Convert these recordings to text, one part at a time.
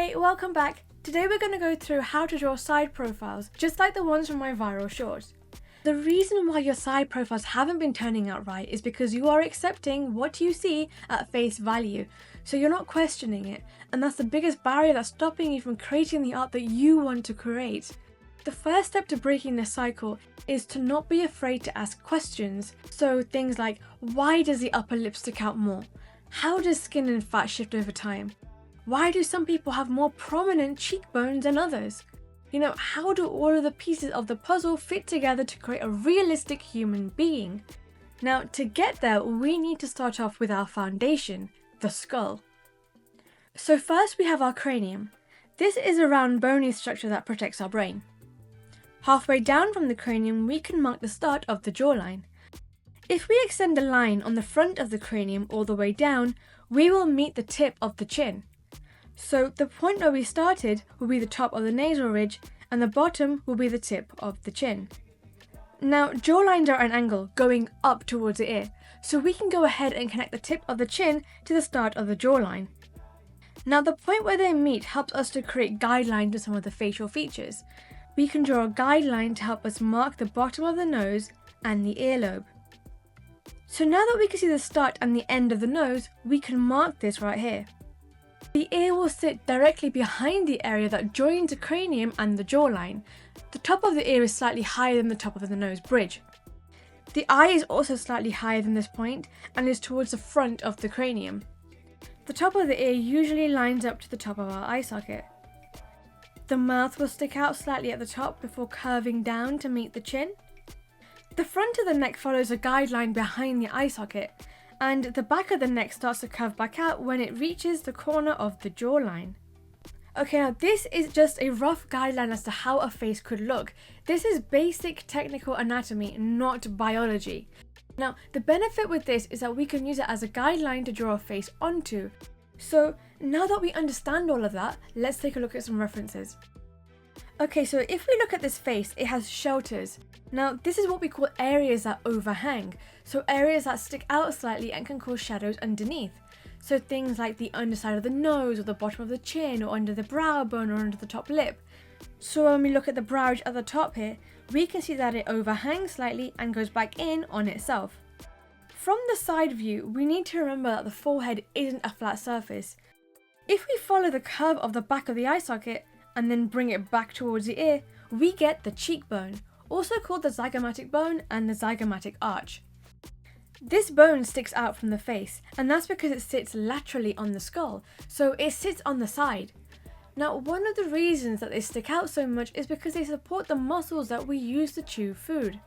Hey, welcome back. Today we're going to go through how to draw side profiles, just like the ones from my viral shorts. The reason why your side profiles haven't been turning out right is because you are accepting what you see at face value, so you're not questioning it, and that's the biggest barrier that's stopping you from creating the art that you want to create. The first step to breaking this cycle is to not be afraid to ask questions. So things like, why does the upper lip stick out more? How does skin and fat shift over time? Why do some people have more prominent cheekbones than others? How do all of the pieces of the puzzle fit together to create a realistic human being? Now, to get there, we need to start off with our foundation, the skull. So first we have our cranium. This is a round bony structure that protects our brain. Halfway down from the cranium, we can mark the start of the jawline. If we extend a line on the front of the cranium all the way down, we will meet the tip of the chin. So the point where we started will be the top of the nasal ridge, and the bottom will be the tip of the chin. Now, jawlines are at an angle going up towards the ear, so we can go ahead and connect the tip of the chin to the start of the jawline. Now, the point where they meet helps us to create guidelines to some of the facial features. We can draw a guideline to help us mark the bottom of the nose and the earlobe. So now that we can see the start and the end of the nose, we can mark this right here. The ear will sit directly behind the area that joins the cranium and the jawline. The top of the ear is slightly higher than the top of the nose bridge. The eye is also slightly higher than this point and is towards the front of the cranium. The top of the ear usually lines up to the top of our eye socket. The mouth will stick out slightly at the top before curving down to meet the chin. The front of the neck follows a guideline behind the eye socket, and the back of the neck starts to curve back out when it reaches the corner of the jawline. Okay, now this is just a rough guideline as to how a face could look. This is basic technical anatomy, not biology. Now, the benefit with this is that we can use it as a guideline to draw a face onto. So now that we understand all of that, let's take a look at some references. Okay, so if we look at this face, it has shelters. Now, this is what we call areas that overhang, so areas that stick out slightly and can cause shadows underneath. So things like the underside of the nose, or the bottom of the chin, or under the brow bone, or under the top lip. So when we look at the brow ridge at the top here, we can see that it overhangs slightly and goes back in on itself. From the side view, we need to remember that the forehead isn't a flat surface. If we follow the curve of the back of the eye socket, and then bring it back towards the ear, we get the cheekbone, also called the zygomatic bone and the zygomatic arch. This bone sticks out from the face, and that's because it sits laterally on the skull, so it sits on the side. Now, one of the reasons that they stick out so much is because they support the muscles that we use to chew food.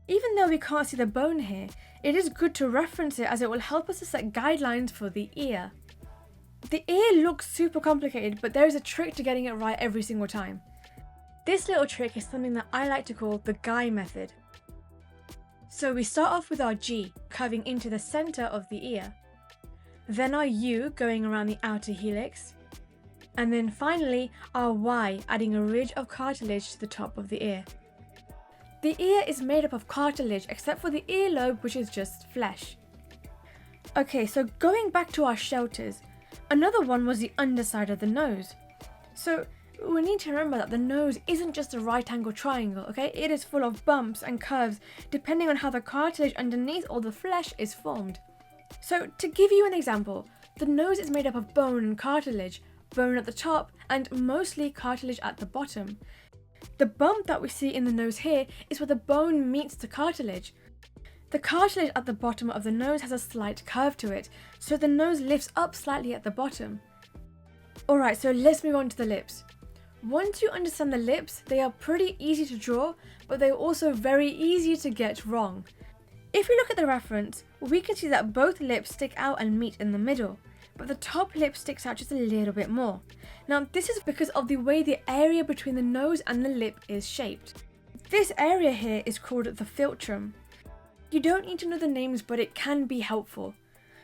Even though we can't see the bone here, it is good to reference it as it will help us to set guidelines for the ear. The ear looks super complicated, but there is a trick to getting it right every single time. This little trick is something that I like to call the guy method. So we start off with our G, curving into the center of the ear. Then our U, going around the outer helix. And then finally our Y, adding a ridge of cartilage to the top of the ear. The ear is made up of cartilage except for the earlobe, which is just flesh. Okay, so going back to our shelters, another one was the underside of the nose. So we need to remember that the nose isn't just a right angle triangle, okay? It is full of bumps and curves depending on how the cartilage underneath or the flesh is formed. So to give you an example, the nose is made up of bone and cartilage, bone at the top and mostly cartilage at the bottom. The bump that we see in the nose here is where the bone meets the cartilage. The cartilage at the bottom of the nose has a slight curve to it, so the nose lifts up slightly at the bottom. Alright, so let's move on to the lips. Once you understand the lips, they are pretty easy to draw, but they're also very easy to get wrong. If we look at the reference, we can see that both lips stick out and meet in the middle, but the top lip sticks out just a little bit more. Now, this is because of the way the area between the nose and the lip is shaped. This area here is called the philtrum. You don't need to know the names, but it can be helpful.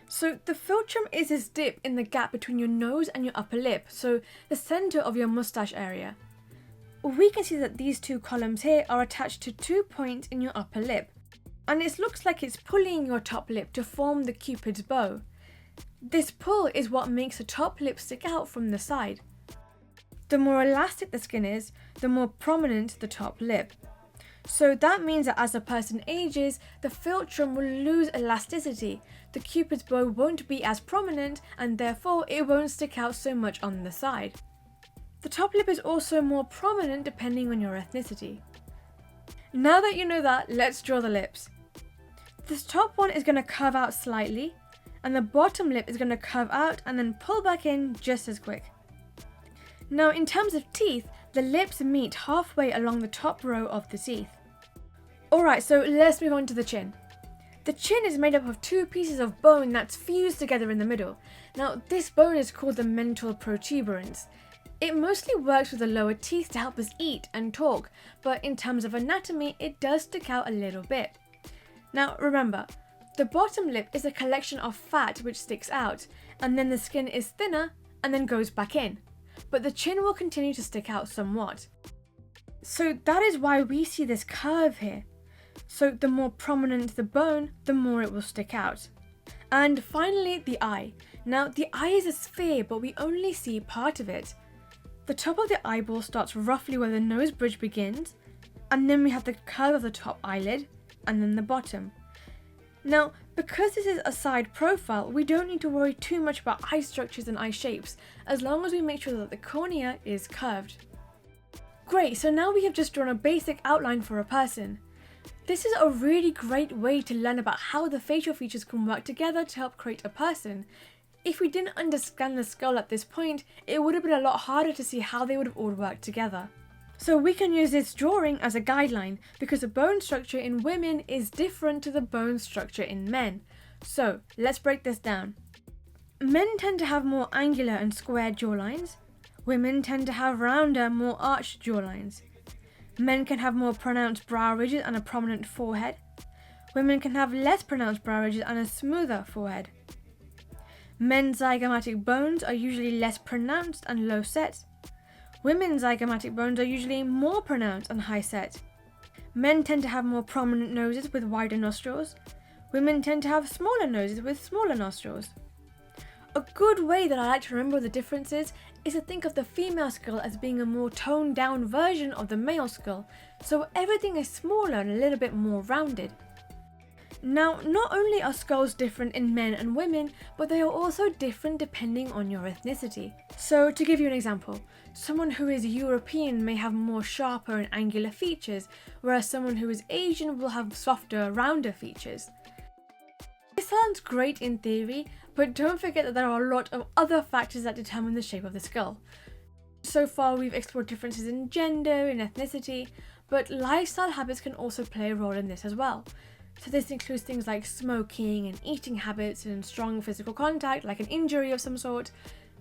So the philtrum is this dip in the gap between your nose and your upper lip, so the center of your mustache area. We can see that these two columns here are attached to 2 points in your upper lip, and it looks like it's pulling your top lip to form the Cupid's bow. This pull is what makes the top lip stick out from the side. The more elastic the skin is, the more prominent the top lip. So that means that as a person ages, the philtrum will lose elasticity, the cupid's bow won't be as prominent, and therefore it won't stick out so much on the side. The top lip is also more prominent depending on your ethnicity. Now that you know that, let's draw the lips. This top one is going to curve out slightly, and the bottom lip is going to curve out and then pull back in just as quick. Now in terms of teeth, the lips meet halfway along the top row of the teeth. Alright, so let's move on to the chin. The chin is made up of two pieces of bone that's fused together in the middle. Now this bone is called the mental protuberance. It mostly works with the lower teeth to help us eat and talk, but in terms of anatomy, it does stick out a little bit. Now remember, the bottom lip is a collection of fat which sticks out, and then the skin is thinner and then goes back in. But the chin will continue to stick out somewhat. So that is why we see this curve here. So the more prominent the bone, the more it will stick out. And finally, the eye. Now the eye is a sphere, but we only see part of it. The top of the eyeball starts roughly where the nose bridge begins, and then we have the curve of the top eyelid, and then the bottom. Now, because this is a side profile, we don't need to worry too much about eye structures and eye shapes, as long as we make sure that the cornea is curved. Great, so now we have just drawn a basic outline for a person. This is a really great way to learn about how the facial features can work together to help create a person. If we didn't understand the skull at this point, it would have been a lot harder to see how they would have all worked together. So we can use this drawing as a guideline, because the bone structure in women is different to the bone structure in men. So let's break this down. Men tend to have more angular and square jawlines. Women tend to have rounder, more arched jawlines. Men can have more pronounced brow ridges and a prominent forehead. Women can have less pronounced brow ridges and a smoother forehead. Men's zygomatic bones are usually less pronounced and low set. Women's zygomatic bones are usually more pronounced and high set. Men tend to have more prominent noses with wider nostrils. Women tend to have smaller noses with smaller nostrils. A good way that I like to remember the differences is to think of the female skull as being a more toned down version of the male skull, so everything is smaller and a little bit more rounded. Now, not only are skulls different in men and women, but they are also different depending on your ethnicity. So to give you an example, someone who is European may have more sharper and angular features, whereas someone who is Asian will have softer, rounder features. This sounds great in theory, but don't forget that there are a lot of other factors that determine the shape of the skull. So far we've explored differences in gender and ethnicity, but lifestyle habits can also play a role in this as well. So this includes things like smoking and eating habits and strong physical contact, like an injury of some sort.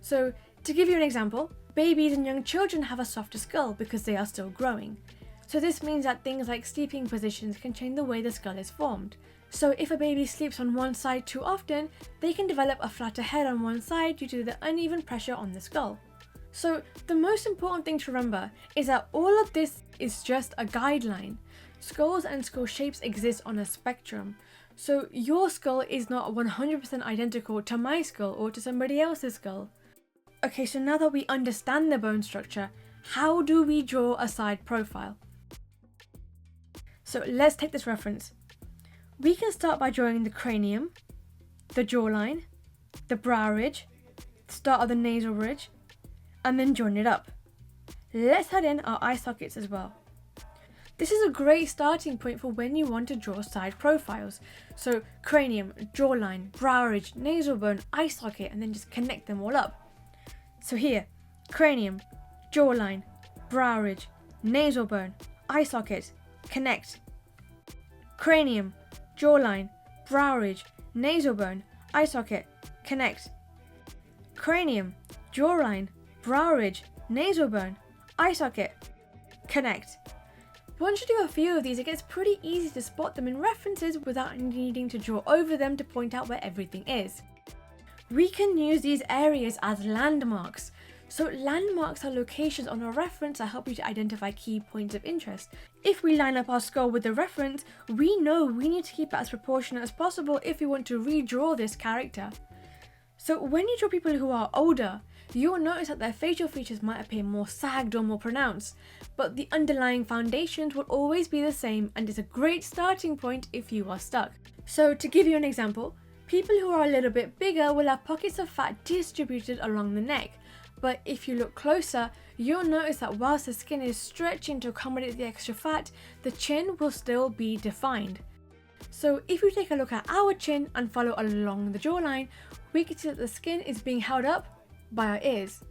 So to give you an example, babies and young children have a softer skull because they are still growing. So this means that things like sleeping positions can change the way the skull is formed. So if a baby sleeps on one side too often, they can develop a flatter head on one side due to the uneven pressure on the skull. So the most important thing to remember is that all of this is just a guideline. Skulls and skull shapes exist on a spectrum. So your skull is not 100% identical to my skull or to somebody else's skull. Okay, so now that we understand the bone structure, how do we draw a side profile? So let's take this reference. We can start by drawing the cranium, the jawline, the brow ridge, the start of the nasal ridge, and then join it up. Let's add in our eye sockets as well. This is a great starting point for when you want to draw side profiles. So cranium, jawline, brow ridge, nasal bone, eye socket, and then just connect them all up. So here, cranium, jawline, brow ridge, nasal bone, eye socket, connect. Cranium, jawline, brow ridge, nasal bone, eye socket, connect. Cranium, jawline, brow ridge, nasal bone, eye socket, connect. Once you do a few of these, it gets pretty easy to spot them in references without needing to draw over them to point out where everything is. We can use these areas as landmarks. So landmarks are locations on a reference that help you to identify key points of interest. If we line up our skull with the reference, we know we need to keep it as proportionate as possible if we want to redraw this character. So when you draw people who are older, you'll notice that their facial features might appear more sagged or more pronounced, but the underlying foundations will always be the same, and is a great starting point if you are stuck. So to give you an example, people who are a little bit bigger will have pockets of fat distributed along the neck, but if you look closer, you'll notice that whilst the skin is stretching to accommodate the extra fat, the chin will still be defined. So if you take a look at our chin and follow along the jawline, we can see that the skin is being held up by our ears,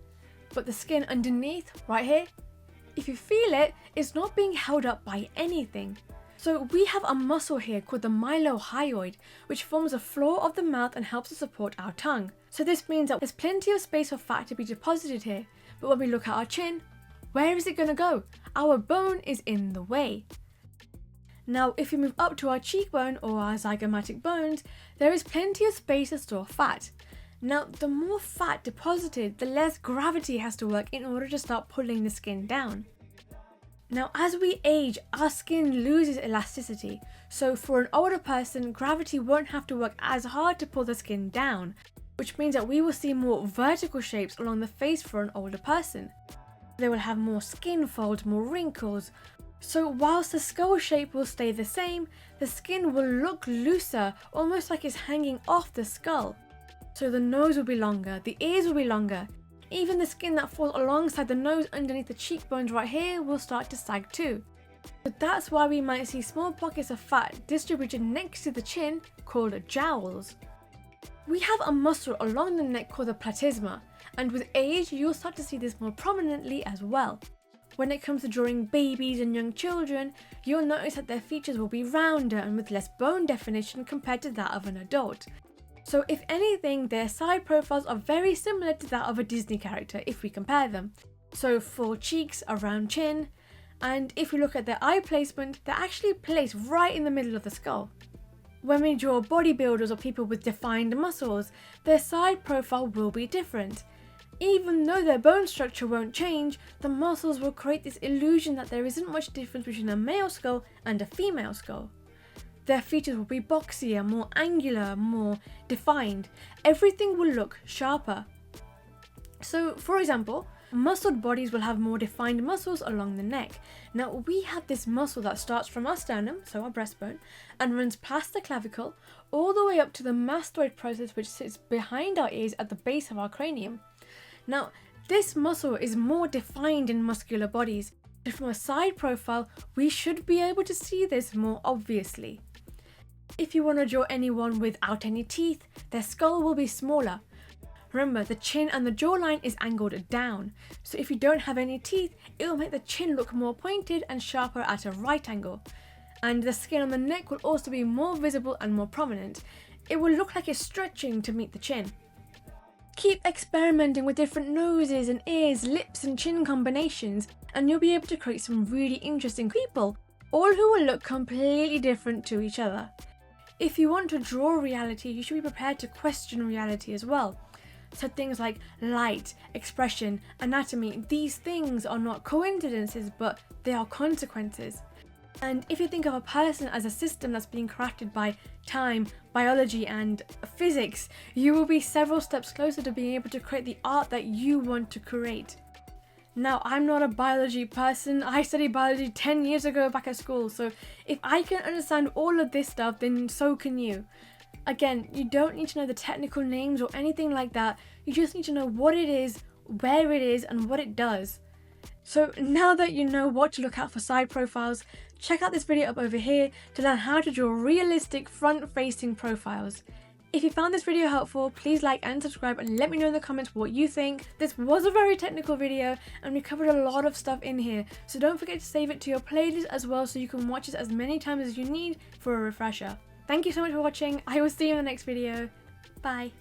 but the skin underneath, right here, if you feel it, it's not being held up by anything. So we have a muscle here called the mylohyoid, which forms the floor of the mouth and helps to support our tongue. So this means that there's plenty of space for fat to be deposited here, but when we look at our chin, where is it going to go? Our bone is in the way. Now if we move up to our cheekbone or our zygomatic bones, there is plenty of space to store fat. Now the more fat deposited, the less gravity has to work in order to start pulling the skin down. Now as we age, our skin loses elasticity, so for an older person, gravity won't have to work as hard to pull the skin down, which means that we will see more vertical shapes along the face for an older person. They will have more skin folds, more wrinkles. So whilst the skull shape will stay the same, the skin will look looser, almost like it's hanging off the skull. So the nose will be longer, the ears will be longer. Even the skin that falls alongside the nose underneath the cheekbones right here will start to sag too. So that's why we might see small pockets of fat distributed next to the chin called jowls. We have a muscle along the neck called the platysma, and with age you'll start to see this more prominently as well. When it comes to drawing babies and young children, you'll notice that their features will be rounder and with less bone definition compared to that of an adult. So if anything, their side profiles are very similar to that of a Disney character if we compare them. So full cheeks, a round chin, and if we look at their eye placement, they're actually placed right in the middle of the skull. When we draw bodybuilders or people with defined muscles, their side profile will be different. Even though their bone structure won't change, the muscles will create this illusion that there isn't much difference between a male skull and a female skull. Their features will be boxier, more angular, more defined. Everything will look sharper. So, for example, muscled bodies will have more defined muscles along the neck. Now, we have this muscle that starts from our sternum, so our breastbone, and runs past the clavicle, all the way up to the mastoid process, which sits behind our ears at the base of our cranium. Now, this muscle is more defined in muscular bodies, but from a side profile, we should be able to see this more obviously. If you want to draw anyone without any teeth, their skull will be smaller. Remember, the chin and the jawline is angled down, so if you don't have any teeth, it will make the chin look more pointed and sharper at a right angle. And the skin on the neck will also be more visible and more prominent. It will look like it's stretching to meet the chin. Keep experimenting with different noses and ears, lips and chin combinations, and you'll be able to create some really interesting people, all who will look completely different to each other. If you want to draw reality, you should be prepared to question reality as well. So things like light, expression, anatomy, these things are not coincidences, but they are consequences. And if you think of a person as a system that's being crafted by time, biology and physics, you will be several steps closer to being able to create the art that you want to create. Now, I'm not a biology person. I studied biology 10 years ago back at school, so if I can understand all of this stuff, then so can you. Again, you don't need to know the technical names or anything like that. You just need to know what it is, where it is, and what it does. So now that you know what to look out for side profiles, check out this video up over here to learn how to draw realistic front-facing profiles. If you found this video helpful, please like and subscribe and let me know in the comments what you think. This was a very technical video and we covered a lot of stuff in here, so don't forget to save it to your playlist as well so you can watch it as many times as you need for a refresher. Thank you so much for watching. I will see you in the next video. Bye.